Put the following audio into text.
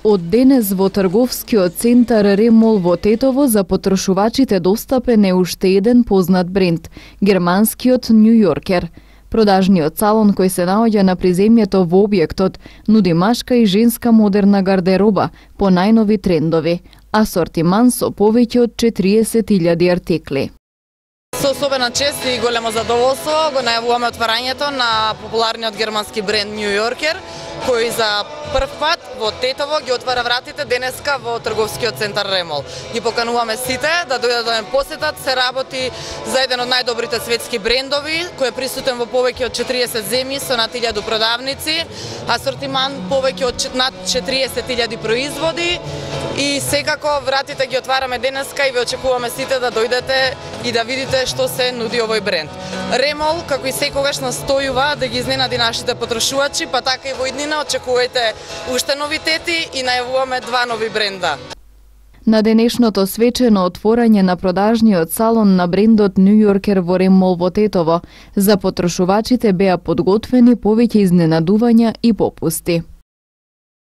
Од денес во трговскиот центар Ремол во Тетово за потрошувачите достапен е уште еден познат бренд – германскиот New Yorker. Продажниот салон кој се наоѓа на приземјето во објектот нуди машка и женска модерна гардероба по најнови трендови, асортиман со повеќе од 40.000 артикли. Со особена чест и големо задоволство го најавуваме отварањето на популарниот германски бренд New Yorker, кој за прв пат во Тетово ги отвара вратите денеска во трговскиот центар Ремол. Ги покануваме сите да дојдат да ме посетат, се работи за еден од најдобрите светски брендови, кој е присутен во повеќе од 40 земји со над 1000 продавници, асортиман повеќе од над 40.000 производи и секако вратите ги отвараме денеска и ве очекуваме сите да дојдете и да видите што се нуди овој бренд. Ремол, како и секогаш, настојува да ги изненади нашите потрошувачи, па така и во иднина очекувајте уште новитети и најавуваме 2 нови бренда. На денешното свечено отворање на продажниот салон на брендот New Yorker во Ремол во Тетово, за потрошувачите беа подготвени повеќе изненадувања и попусти.